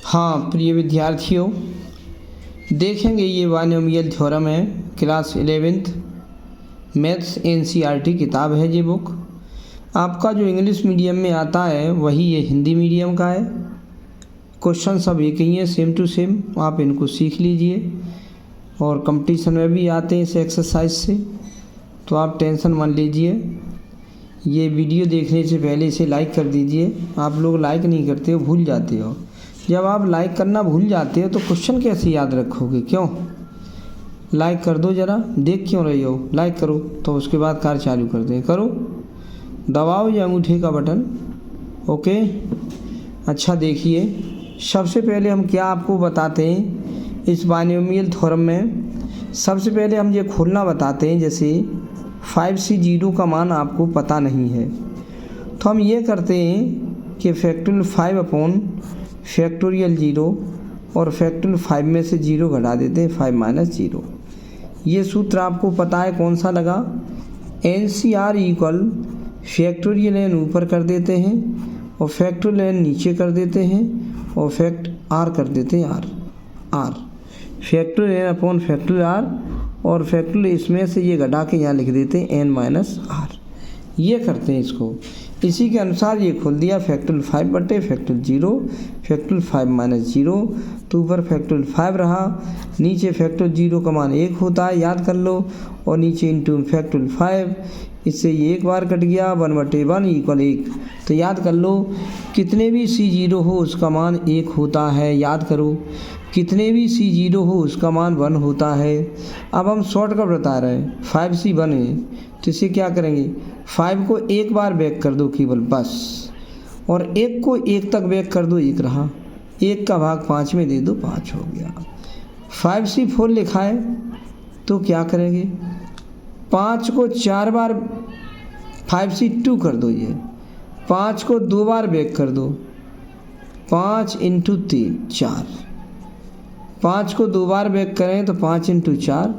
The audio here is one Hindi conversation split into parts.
हाँ प्रिय विद्यार्थियों, देखेंगे ये बायनोमियल थ्योरम है। क्लास 11th मैथ्स एनसीईआरटी किताब है। ये बुक आपका जो इंग्लिश मीडियम में आता है वही ये हिंदी मीडियम का है। क्वेश्चन सब एक ही हैं, सेम टू सेम। आप इनको सीख लीजिए और कंपटीशन में भी आते हैं इस एक्सरसाइज से, तो आप टेंशन मत लीजिए। ये वीडियो देखने से पहले इसे लाइक कर दीजिए। आप लोग लाइक नहीं करते हो, भूल जाते हो। जब आप लाइक करना भूल जाते हो तो क्वेश्चन कैसे याद रखोगे? क्यों? लाइक कर दो ज़रा, देख क्यों रही हो? लाइक करो तो उसके बाद कार्य चालू कर दें। करो, दबाओ ये अंगूठे का बटन। ओके, अच्छा देखिए, सबसे पहले हम क्या आपको बताते हैं इस बायनोमियल थ्योरम में। सबसे पहले हम ये खोलना बताते हैं, जैसे 5c0 का मान आपको पता नहीं है तो हम ये करते हैं कि फैक्टोरियल 5 अपॉन फैक्टोरियल 0 और फैक्टोरियल 5 में से 0 घटा देते हैं, 5 माइनस 0। ये सूत्र आपको पता है कौन सा लगा? NCR इक्वल फैक्टोरियल n ऊपर कर देते हैं और फैक्टोरियल n नीचे कर देते हैं और फैक्ट r कर देते हैं r factorial n upon factorial r और फैक्टोरियल इसमें से ये घटा के यहाँ लिख देते हैं n माइनस r। ये करते हैं इसको। इसी के अनुसार ये खोल दिया, फैक्टोरियल 5 बटे फैक्टोरियल 0, फैक्टोरियल 5 माइनस 0, तो ऊपर फैक्टोरियल 5 रहा, नीचे फैक्टोरियल 0 का मान 1 होता है, याद कर लो, और नीचे इंटू फैक्टोरियल 5, इससे ये एक बार कट गया, 1/1 इक्वल 1। तो याद कर लो, कितने भी C0 हो उसका मान 1 होता है। याद करो, कितने भी C0 हो उसका मान 1 होता है। अब हम शॉर्टकट बता रहे हैं, 5C1 है तो इसे क्या करेंगे, 5 को एक बार बैक कर दो केवल, बस, और 1 को 1 तक बैक कर दो, 1 रहा, 1 का भाग 5 में दे दो, 5 हो गया। 5C4 लिखा है तो क्या करेंगे, 5 को 4 बार 5C2 कर दो, ये 5 को 2 बार बैक कर दो, 5 इंटू 3 4, 5 को 2 बार बैक करें तो 5 इंटू 4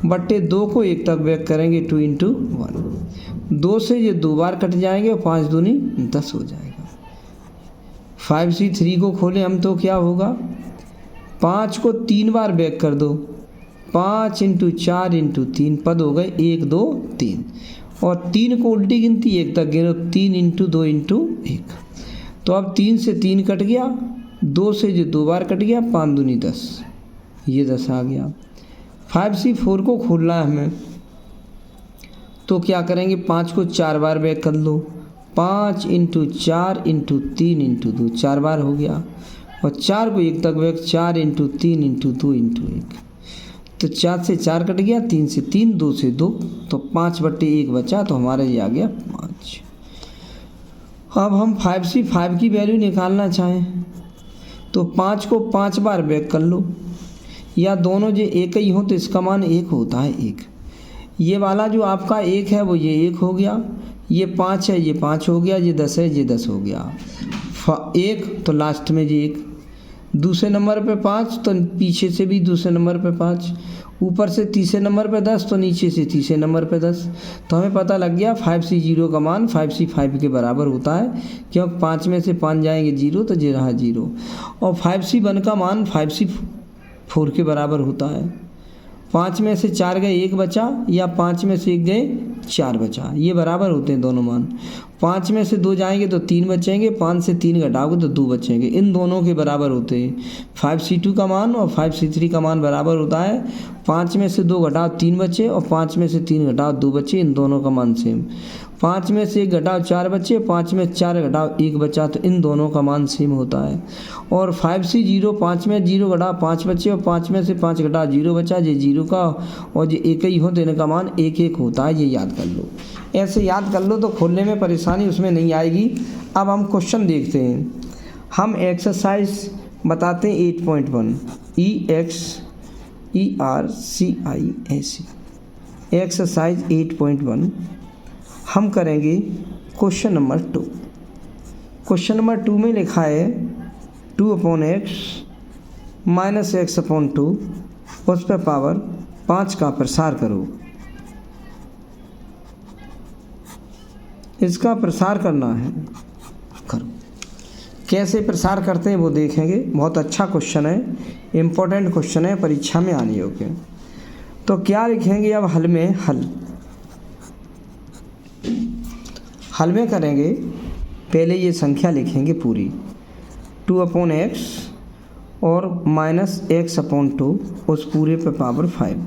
बट्टे 2 को 1 तक बैक करेंगे, 2 इंटू 1। 2 से ये 2 बार कट जाएंगे और 5 दूनी 10 हो जाएगा। 5C3 को खोलें हम तो क्या होगा, 5 को 3 बार बैक कर दो, 5 इंटू 4 इंटू 3 पद हो गए 1 2 3, और 3 को उल्टी गिनती 1 तक गिनो, 3 इंटू 2 इंटू 1। तो अब 3 से 3 कट गया, 2 से जो 2 बार कट गया, 5 दूनी 10, ये 10 आ गया। 5C4 को खोलना है हमें तो क्या करेंगे, 5 को 4 बार बैक कर लो, 5 इंटू 4 इंटू 3 इंटू 2 4 बार हो गया, और 4 को 1 तक बैक, 4 इंटू 3 इंटू 2 इंटू 1, तो 4 से 4 कट गया, 3 से 3, 2 से 2, तो 5/1 बचा, तो हमारा ये आ गया 5। अब हम 5C5 की वैल्यू निकालना चाहें तो 5 को 5 बार बैक कर लो, या दोनों जो एक ही हो तो इसका मान 1 होता है, 1। ये वाला जो आपका 1 है वो ये 1 हो गया, ये 5 है ये 5 हो गया, ये 10 है ये 10 हो गया। 1 तो लास्ट में ये 1, दूसरे नंबर पे 5 तो पीछे से भी दूसरे नंबर पे 5, ऊपर से तीसरे नंबर पे 10 तो नीचे से तीसरे नंबर पे 10। तो हमें पता लग गया 5C0 का मान 5C5 के बराबर होता है, क्योंकि 5 में से 5 जाएंगे 0 तो ये रहा 0, और 5C1 का मान 5C4 के बराबर होता है। 5 में से 4 गए 1 बचा, या 5 में से 1 गए 4 बचा, ये बराबर होते हैं दोनों मान। 5 में से 2 जाएंगे तो 3 बचेंगे, 5 से 3 घटाओगे तो 2 बचेंगे, इन दोनों के बराबर होते हैं। 5C2 का मान और 5C3 का मान बराबर होता है। 5 में से 2 घटाओ 3 बचे, और 5 में से 3 घटाओ 2 बचे, इन दोनों का मान सेम। 5 में से 1 घटाओ 4 बचे, 5 में 4 घटाओ 1 बचा, तो इन दोनों का मान सेम होता है। और 5C0, 5 में 0 घटाओ 5 बचे, और 5 में से 5 घटाओ 0 बचा, ये 0 का और ये 1 ही हो तो इनका मान 1 1 होता है। ये याद कर लो, ऐसे याद कर लो तो खोलने में परेशानी उसमें नहीं आएगी। अब हम क्वेश्चन देखते हैं। हम एक्सरसाइज बताते हैं 8.1 EXERCISE एक्सरसाइज 8.1 हम करेंगे क्वेश्चन नंबर 2। क्वेश्चन नंबर 2 में लिखा है 2/x माइनस x/2, उस पर पावर 5 का प्रसार करो। इसका प्रसार करना है, करो। कैसे प्रसार करते हैं वो देखेंगे। बहुत अच्छा क्वेश्चन है, इम्पोर्टेंट क्वेश्चन है, परीक्षा में आने योग्य। तो क्या लिखेंगे अब हल में? हल में करेंगे, पहले ये संख्या लिखेंगे पूरी 2/x और -x/2 उस पूरे पे पावर 5।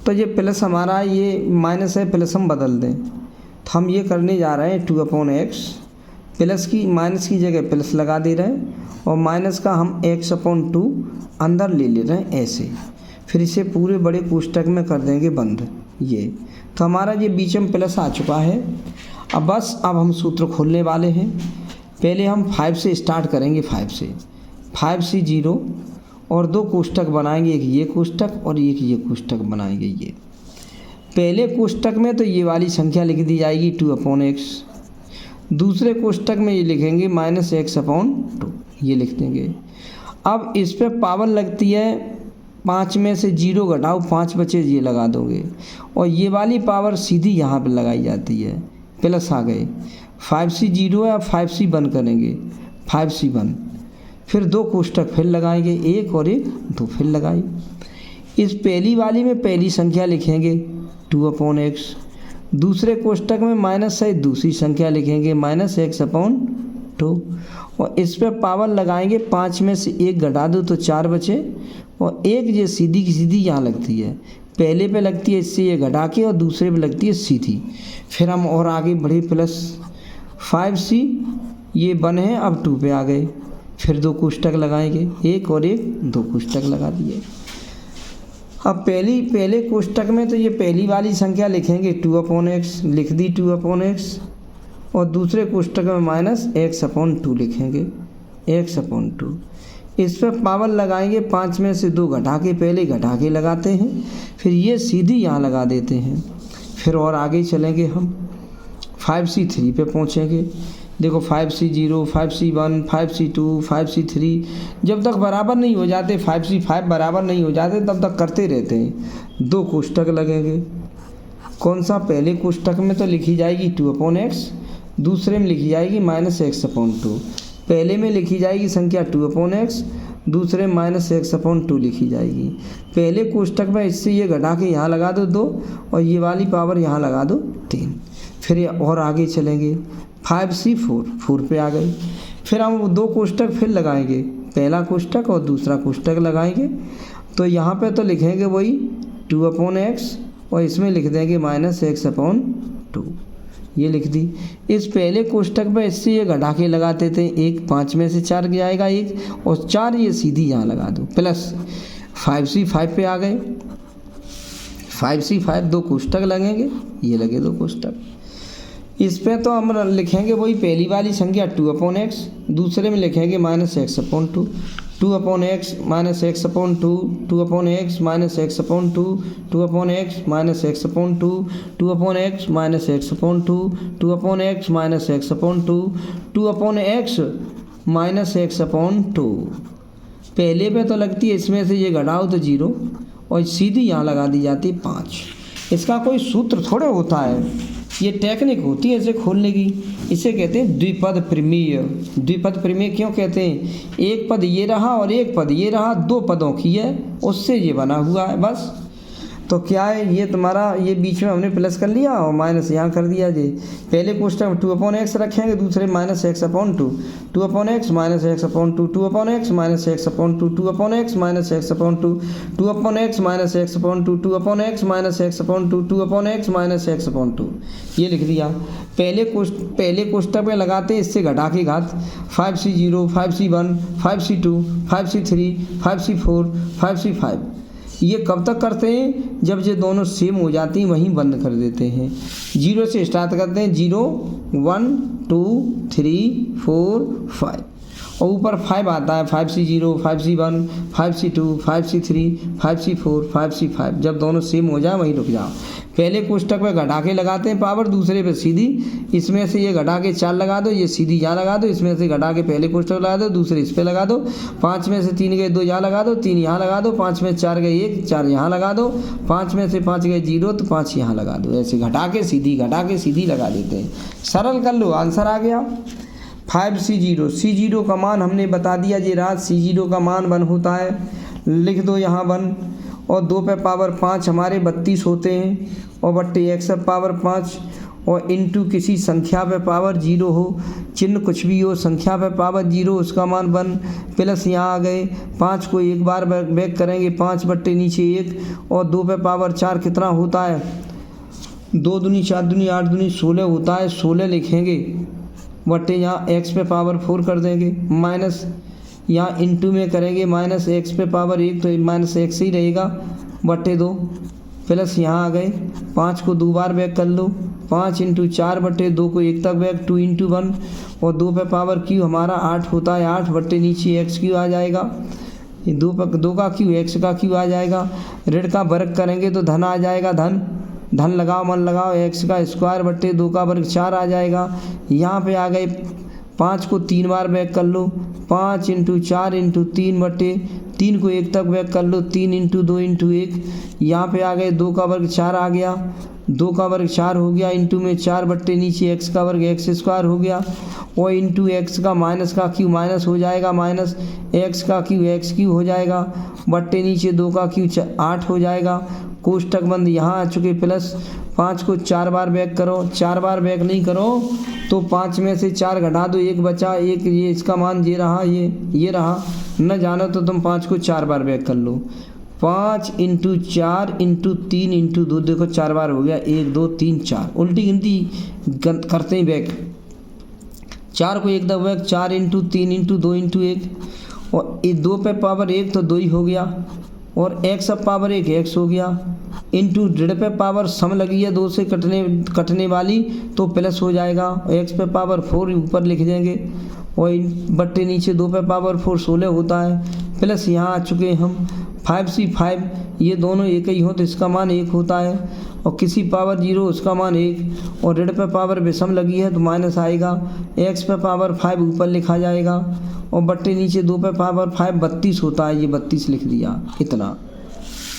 तो ये प्लस हमारा, ये माइनस है, प्लस हम बदल दें तो हम ये करने जा रहे हैं 2/x, प्लस की माइनस की जगह प्लस लगा दे रहे हैं और माइनस का हम x/2 अंदर ले रहे हैं ऐसे। फिर इसे पूरे बड़े कोष्ठक में कर देंगे बंद। ये तो हमारा ये बीच में प्लस आ चुका है। अब बस अब हम सूत्र खोलने वाले हैं। पहले हम 5 से स्टार्ट करेंगे, 5 से 0 और 2 कोष्ठक बनाएंगे, एक ये कोष्ठक और एक ये कोष्ठक बनाएंगे। ये पहले कोष्ठक में तो ये वाली संख्या लिख दी जाएगी 2/x, दूसरे कोष्ठक में ये लिखेंगे -x/2, ये लिख देंगे। अब इस पे पावर लगती है 5 में से 0 घटाओ 5 बचे, ये लगा दोगे और ये वाली पावर सीधी यहाँ पे लगाई जाती है, प्लस आ गए। 5c 0 है, अब 5c 1 करेंगे, 5c 1, फिर 2 कोष्ठक फिर लगाएंगे, एक और एक 2 फिर लगाए। इस पहली वाली में पहली संख्या लिखेंगे 2/x, दूसरे कोष्ठक में माइनस है, दूसरी संख्या लिखेंगे -x/2 और इस पर पावर लगाएंगे। 5 में से 1 घटा दो तो 4 बचे और एक ये सीधी की सीधी यहाँ लगती है, पहले पे लगती है इससे ये घटा के और दूसरे पे लगती है सीधी। फिर हम और आगे बढ़े, प्लस 5c ये 1 है, अब 2 पे आ गए, फिर 2 कोष्ठक लगाएंगे, एक और एक 2 कोष्ठक लगा दिए। अब पहले कोष्ठक में तो ये पहली वाली संख्या लिखेंगे 2/x, लिख दी 2/x और दूसरे कोष्ठक में -x/2 लिखेंगे, x/2। इस पर पावर लगाएंगे, 5 में से 2 घटा के, पहले घटा के लगाते हैं, फिर ये सीधी यहाँ लगा देते हैं। फिर और आगे चलेंगे हम 5c 3 पे पहुँचेंगे। देखो 5c 0, 5c 1, 5c 2, 5c 3 जब तक बराबर नहीं हो जाते, 5c 5 बराबर नहीं हो जाते तब तक करते रहते हैं। 2 कोष्ठक लगेंगे। कौन सा? पहले कोष्ठक में तो लिखी जाएगी 2/x, दूसरे में लिखी जाएगी -x/2। पहले में लिखी जाएगी संख्या 2/x, दूसरे -x/2 लिखी जाएगी। पहले कोष्ठक में इससे ये घटा के यहाँ लगा दो 2 और ये वाली पावर यहाँ लगा दो 3। फिर ये और आगे चलेंगे, 5c 4 पे आ गए। फिर हम 2 कोष्ठक फिर लगाएंगे, पहला कोष्ठक और दूसरा कोष्ठक लगाएंगे। तो यहाँ पे तो लिखेंगे वही 2/x और इसमें लिख देंगे -x/2, ये लिख दी। इस पहले कोष्ठक में इससे ये घटा के लगाते थे, एक 5 में से 4 जाएगा एक और 4 ये सीधी यहाँ लगा दो, प्लस 5c 5 पे आ गए। 5c 5 2 कोष्ठक लगेंगे, ये लगे 2 कोष्ठक। इस पे तो हम लिखेंगे वही पहली वाली संख्या 2/x, दूसरे में लिखेंगे -x/2, 2/x -x/2, 2/x -x/2, 2/x -x/2, 2/x -x/2, 2/x -x/2, 2/x -x/2। पहले पे तो लगती है, इसमें से ये घटाओ तो 0 और सीधी यहाँ लगा दी जाती है 5। इसका कोई सूत्र थोड़े होता है, ये टेक्निक होती है इसे खोलने की। इसे कहते हैं द्विपद प्रमेय। द्विपद प्रमेय क्यों कहते हैं? एक पद ये रहा और एक पद ये रहा, 2 पदों की है, उससे ये बना हुआ है बस। तो क्या है, ये तुम्हारा ये बीच में हमने प्लस कर लिया और माइनस यहाँ कर दिया जी। पहले कोष्ठक 2/x रखेंगे, दूसरे -x/2, 2/x -x/2, 2/x -x/2, 2/x -x/2, 2/x -x/2, 2/x -x/2, 2/x -x/2, ये लिख दिया। पहले कोष्ठक में लगाते हैं, इससे घटा के घात 5c 0, 5c 1, 5c 2, 5c 3, 5c 4, 5c 5। ये कब तक करते हैं? जब ये दोनों सेम हो जाती हैं वहीं बंद कर देते हैं। 0 से स्टार्ट करते हैं, 0 1 2 3 4 5 और ऊपर 5 आता है, 5c 0, 5c 1, 5c 2, 5c 3, 5c 4, 5c 5। जब दोनों सेम हो जाए वहीं रुक जाओ। पहले कोष्ठक में घटा के लगाते हैं पावर, दूसरे पे सीधी। इसमें से ये घटा के 4 लगा दो, ये सीधी यहाँ लगा दो। इसमें से घटा के पहले कोष्ठक लगा दो, दूसरे इस पे लगा दो। 5 में से 3 गए 2 यहाँ लगा दो, 3 यहाँ लगा दो। 5 में 4 गए 1, 4 यहाँ लगा दो। 5 में से 5 गए 0 तो 5 यहाँ लगा दो। ऐसे घटा के सीधी लगा देते हैं। सरल कर लो, आंसर आ गया। 5C0 C0 का मान हमने बता दिया जी रात। C0 का मान 1 होता है, लिख दो यहाँ 1। और 2 पे पावर 5 हमारे 32 होते हैं, और बट्टे x पे पावर 5 और इंटू किसी संख्या पे पावर 0 हो, चिन्ह कुछ भी हो, संख्या पे पावर 0 उसका मान 1 प्लस यहाँ आ गए 5 को एक बार बैक करेंगे 5 बट्टे नीचे 1 और 2 पे पावर 4 कितना होता है 2 दूनी 4 दूनी 8 दूनी 16 होता है। 16 लिखेंगे बट्टे यहाँ x पे पावर 4 कर देंगे, माइनस यहाँ इंटू में करेंगे माइनस x पे पावर 1 तो माइनस x ही रहेगा बट्टे 2 प्लस यहाँ आ गए 5 को 2 बार बैक कर लो 5 इंटू 4 बट्टे 2 को 1 तक बैक 2 इंटू 1 और 2 पे पावर क्यू हमारा 8 होता है 8 बट्टे नीचे x क्यू आ जाएगा, 2 का क्यू x का क्यू आ जाएगा। ऋण का वर्ग करेंगे तो धन आ जाएगा, धन लगाओ मन लगाओ x का स्क्वायर बट्टे 2 का वर्ग 4 आ जाएगा। यहाँ पे आ गए 5 को 3 बार बैक कर लो 5 इंटू 4 इंटू 3 बट्टे 3 को 1 तक बैक कर लो 3 इंटू 2 इंटू 1। यहाँ पे आ गए 2 का वर्ग 4 आ गया, 2 का वर्ग 4 हो गया इंटू में 4 बट्टे नीचे x का वर्ग x स्क्वायर हो गया और इंटू x का माइनस का क्यू माइनस हो जाएगा, माइनस x का क्यू x क्यू हो जाएगा बट्टे नीचे 2 का क्यू 8 हो जाएगा। कोष्टक बंद यहाँ आ चुके प्लस 5 को 4 बार बैक करो, 4 बार बैक नहीं करो तो 5 में से 4 घटा दो 1 बचा 1, ये इसका मान ये रहा, ये रहा। न जानो तो तुम 5 को 4 बार बैक कर लो 5 इंटू 4 इंटू 3 इंटू 2 देखो 4 बार हो गया 1 2 3 4 उल्टी गिनती करते हैं बैक 4 को 1 तक बैक 4 इंटू 3 इंटू 2 इंटू 1 और 2 पे पावर 1 तो 2 ही हो गया और x अब पावर 1 x हो गया इंटू ऋण पे पावर सम लगी है 2 से कटने वाली तो प्लस हो जाएगा x पे पावर 4 ऊपर लिख देंगे और बट्टे नीचे 2 पे पावर 4 16 होता है प्लस यहाँ आ चुके हम 5C5 ये दोनों एक ही हो तो इसका मान 1 होता है और किसी पावर 0 उसका मान 1 और ऋण पे पावर विषम लगी है तो माइनस आएगा x पे पावर 5 ऊपर लिखा जाएगा और बट्टे नीचे 2 पे पावर 5 32 होता है, ये 32 लिख दिया इतना।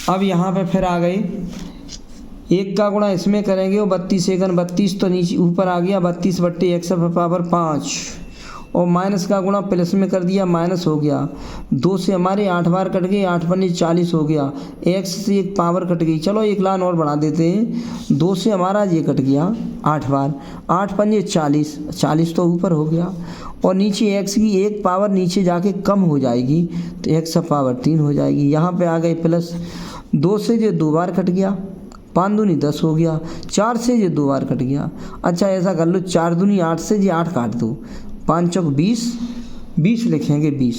अब यहाँ पे फिर आ गए 1 का गुणा इसमें करेंगे और 32 एकन 32 तो नीचे ऊपर आ गया 32 बट्टे x पे पावर 5 और माइनस का गुणा प्लस में कर दिया माइनस हो गया 2 से हमारे 8 बार कट गए 8 पन्ने 40 हो गया x से एक पावर कट गई। चलो एक लाइन और बढ़ा देते हैं 2 से हमारा ये कट गया 8 बार 8 पन्ने 40 तो ऊपर हो गया और नीचे x की एक पावर नीचे जाके कम हो जाएगी तो x का पावर 3 हो जाएगी। यहाँ पे आ गए प्लस 2 से ये 2 बार कट गया 5 दूनी 10 हो गया 4 से ये 2 बार कट गया। अच्छा ऐसा कर लो 4 दूनी 8 से ये 8 काट दो 5 चौक 20 लिखेंगे 20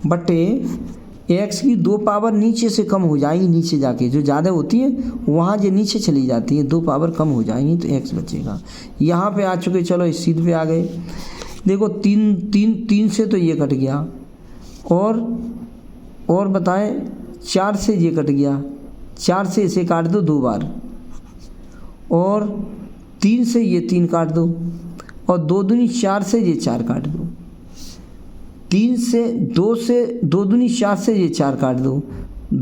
बट्टे x की 2 पावर नीचे से कम हो जाएंगी नीचे जाके जो ज़्यादा होती है वहाँ जो नीचे चली जाती है 2 पावर कम हो जाएंगी तो x बचेगा। यहाँ पे आ चुके चलो इस सीध पे आ गए देखो 3 से तो ये कट गया और बताएं 4 से ये कट गया 4 से इसे काट दो 2 बार और 3 से ये 3 काट दो और 2 दूनी 4 से ये 4 काट दो 2 दूनी 4 से ये 4 काट दो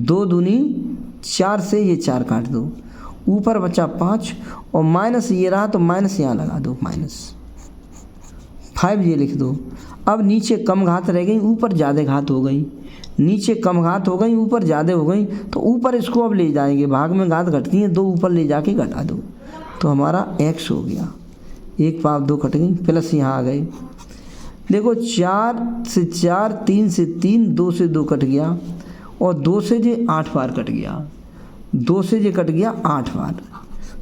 2 दूनी 4 से ये 4 काट दो ऊपर बचा 5 और माइनस ये रहा तो माइनस यहाँ लगा दो -5 ये लिख दो। अब नीचे कम घात रह गई ऊपर ज़्यादा घात हो गई, नीचे कम घात हो गई ऊपर ज़्यादा हो गई तो ऊपर इसको अब ले जाएंगे भाग में घात घटती है 2 ऊपर ले जाके घटा दो तो हमारा x हो गया 1 पाव 2 कट गई प्लस यहाँ आ गए देखो 4 से 4 3 से 3 2 से 2 कट गया और 2 से जे 8 बार कट गया 2 से जे कट गया 8 बार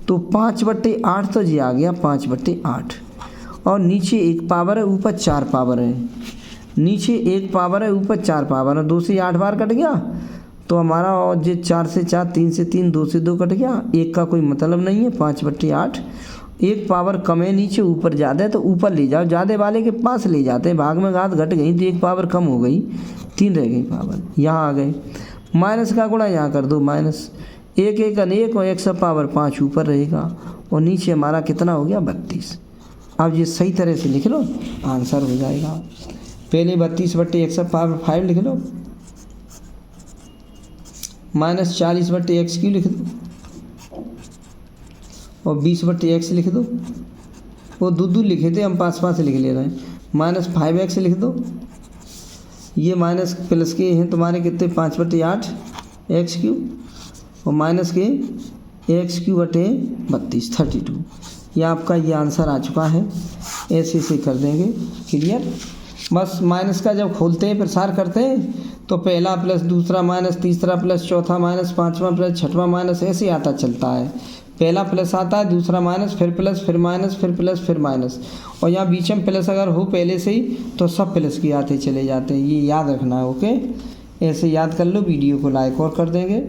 तो 5 बट्टे 8 तो ये आ गया 5 बट्टे 8 और नीचे 1 पावर है ऊपर 4 पावर है नीचे 1 पावर है ऊपर 4 पावर है 2 से 8 बार कट गया तो हमारा और ये 4 से 4 3 से 3 2 से 2 कट गया 1 का कोई मतलब नहीं है 5 बट्टे 8 1 पावर कम है नीचे ऊपर ज़्यादा है तो ऊपर ले जाओ ज़्यादा वाले के पास ले जाते हैं भाग में घात घट गई तो 1 पावर कम हो गई 3 रह गई पावर। यहाँ आ गए माइनस का गुणा यहाँ कर दो माइनस 1 1 1 और 1 पावर 5 ऊपर रहेगा और नीचे हमारा कितना हो गया 32। अब ये सही तरह से लिख लो आंसर हो जाएगा। पहले 32 बट्टे 1 पावर 5 लिख लो -40 बट्टे x क्यू लिख दो और 20 बट्टे x लिख दो वो दो लिखे थे हम 5 लिख ले रहे हैं -5x लिख दो। ये माइनस प्लस के हैं तुम्हारे कितने 5/8 एक्स क्यूब और माइनस के x³ 32। ये आपका ये आंसर आ चुका है। ऐसे से कर देंगे क्लियर। बस माइनस का जब खोलते हैं प्रसार करते हैं तो पहला प्लस दूसरा माइनस तीसरा प्लस चौथा माइनस पांचवा प्लस छठवां माइनस ऐसे आता चलता है। पहला प्लस आता है, दूसरा माइनस, फिर प्लस, फिर माइनस, फिर प्लस, फिर माइनस। और यहाँ बीच में प्लस अगर हो पहले से ही तो सब प्लस के आते चले जाते हैं। ये याद रखना है। ओके, ऐसे याद कर लो। वीडियो को लाइक और कर देंगे।